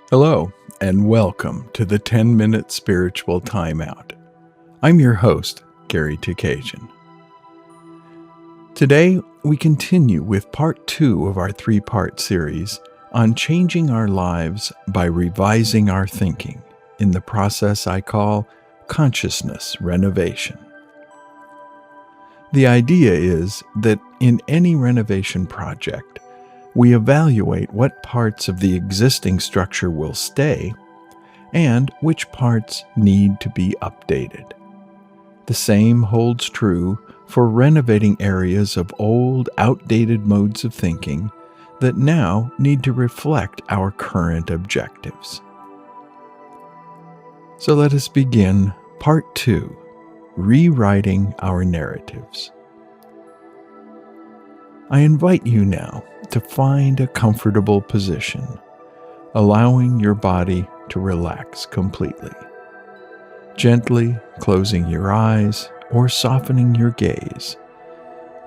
Hello, and welcome to the 10-Minute Spiritual Timeout. I'm your host, Gary Takesian. Today, we continue with part 2 of our 3-part series on changing our lives by revising our thinking in the process I call consciousness renovation. The idea is that in any renovation project, we evaluate what parts of the existing structure will stay and which parts need to be updated. The same holds true for renovating areas of old, outdated modes of thinking that now need to reflect our current objectives. So let us begin part 2, rewriting our narratives. I invite you now to find a comfortable position, allowing your body to relax completely. Gently closing your eyes or softening your gaze,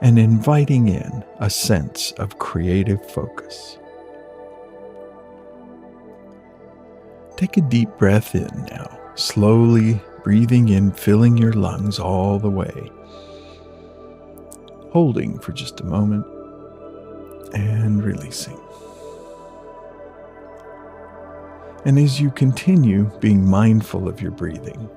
and inviting in a sense of creative focus. Take a deep breath in now, slowly breathing in, filling your lungs all the way. Holding for just a moment and releasing. And as you continue being mindful of your breathing,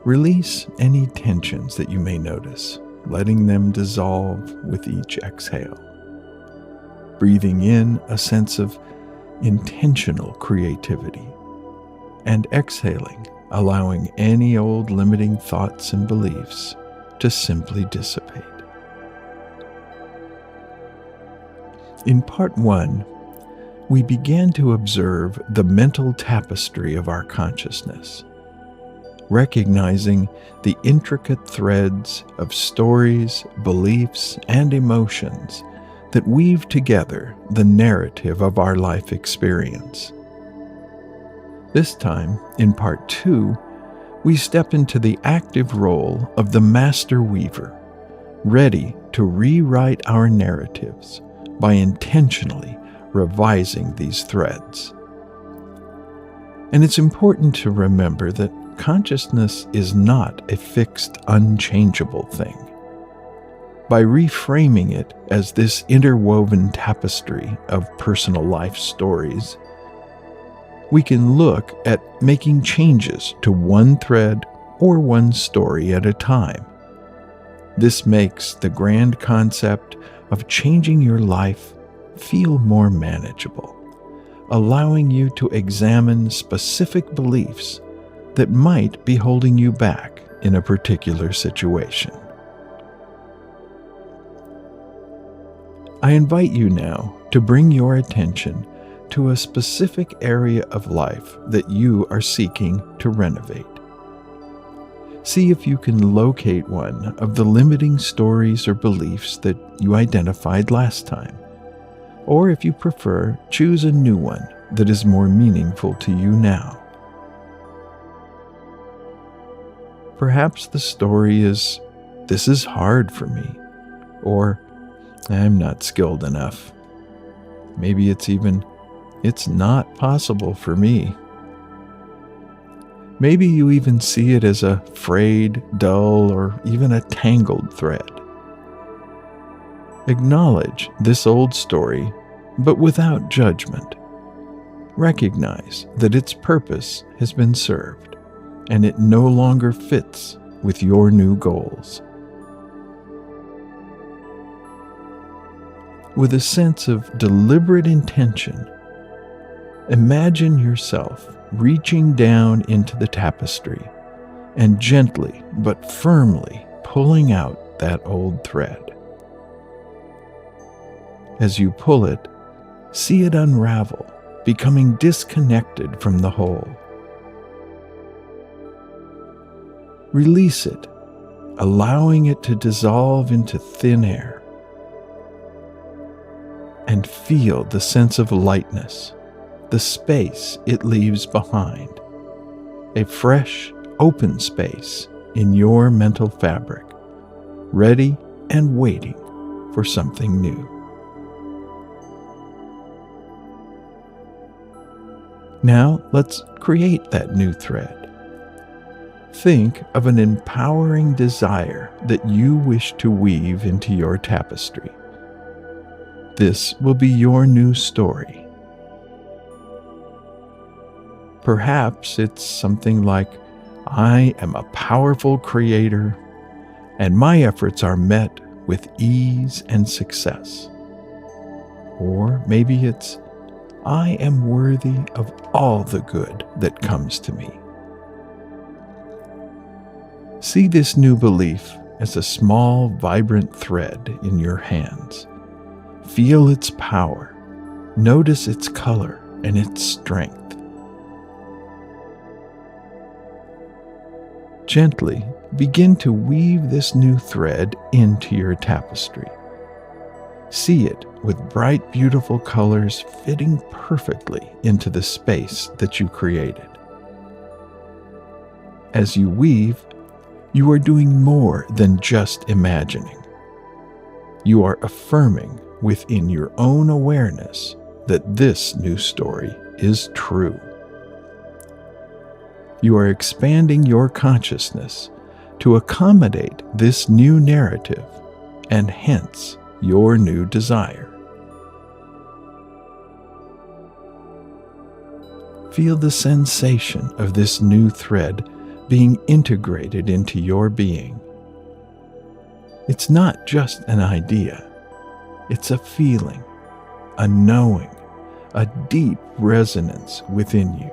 release any tensions that you may notice, letting them dissolve with each exhale. Breathing in a sense of intentional creativity, and exhaling, allowing any old limiting thoughts and beliefs to simply dissipate. In part 1, we began to observe the mental tapestry of our consciousness, recognizing the intricate threads of stories, beliefs, and emotions that weave together the narrative of our life experience. This time, in part 2, we step into the active role of the master weaver, ready to rewrite our narratives by intentionally revising these threads. And it's important to remember that consciousness is not a fixed, unchangeable thing. By reframing it as this interwoven tapestry of personal life stories, we can look at making changes to one thread or one story at a time. This makes the grand concept of changing your life feel more manageable, allowing you to examine specific beliefs that might be holding you back in a particular situation. I invite you now to bring your attention to a specific area of life that you are seeking to renovate. See if you can locate one of the limiting stories or beliefs that you identified last time. Or if you prefer, choose a new one that is more meaningful to you now. Perhaps the story is, "This is hard for me," or "I'm not skilled enough." Maybe it's even, "It's not possible for me." Maybe you even see it as a frayed, dull, or even a tangled thread. Acknowledge this old story, but without judgment. Recognize that its purpose has been served, and it no longer fits with your new goals. With a sense of deliberate intention, imagine yourself reaching down into the tapestry and gently but firmly pulling out that old thread. As you pull it, see it unravel, becoming disconnected from the whole. Release it, allowing it to dissolve into thin air, and feel the sense of lightness, the space it leaves behind, a fresh, open space in your mental fabric, ready and waiting for something new. Now let's create that new thread. Think of an empowering desire that you wish to weave into your tapestry. This will be your new story. Perhaps it's something like, I am a powerful creator, and my efforts are met with ease and success. Or maybe it's, I am worthy of all the good that comes to me. See this new belief as a small, vibrant thread in your hands. Feel its power. Notice its color and its strength. Gently begin to weave this new thread into your tapestry. See it with bright, beautiful colors fitting perfectly into the space that you created. As you weave, you are doing more than just imagining. You are affirming within your own awareness that this new story is true. You are expanding your consciousness to accommodate this new narrative and hence your new desire. Feel the sensation of this new thread being integrated into your being. It's not just an idea. It's a feeling, a knowing, a deep resonance within you.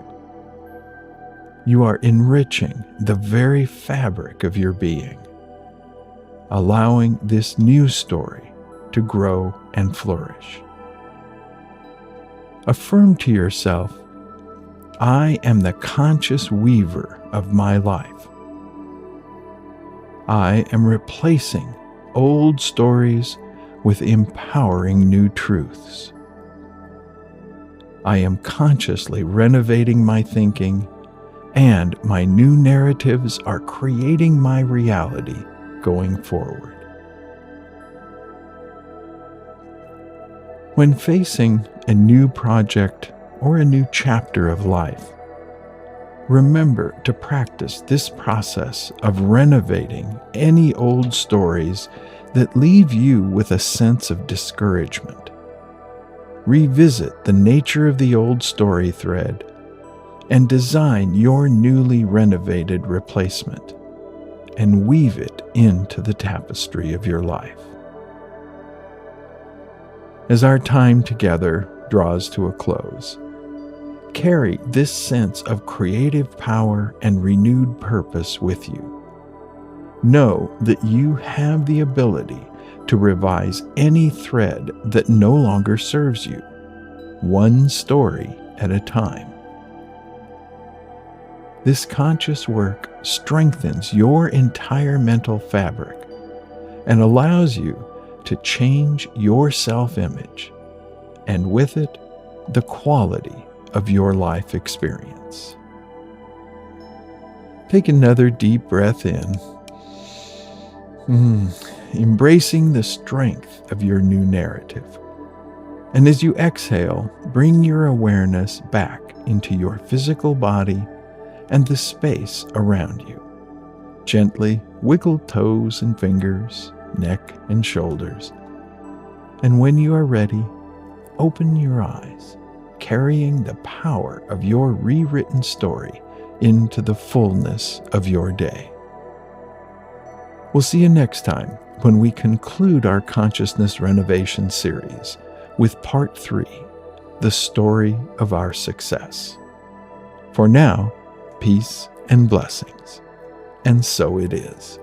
You are enriching the very fabric of your being, allowing this new story to grow and flourish. Affirm to yourself, I am the conscious weaver of my life. I am replacing old stories with empowering new truths. I am consciously renovating my thinking, and my new narratives are creating my reality going forward. When facing a new project or a new chapter of life, remember to practice this process of renovating any old stories that leave you with a sense of discouragement. Revisit the nature of the old story thread and design your newly renovated replacement and weave it into the tapestry of your life. As our time together draws to a close, carry this sense of creative power and renewed purpose with you. Know that you have the ability to revise any thread that no longer serves you, one story at a time. This conscious work strengthens your entire mental fabric and allows you to change your self-image, and with it, the quality of your life experience. Take another deep breath in, embracing the strength of your new narrative. And as you exhale, bring your awareness back into your physical body and the space around you. Gently wiggle toes and fingers, neck and shoulders. And when you are ready, open your eyes, carrying the power of your rewritten story into the fullness of your day. We'll see you next time when we conclude our Consciousness Renovation series with Part 3, The Story of Our Success. For now, peace and blessings. And so it is.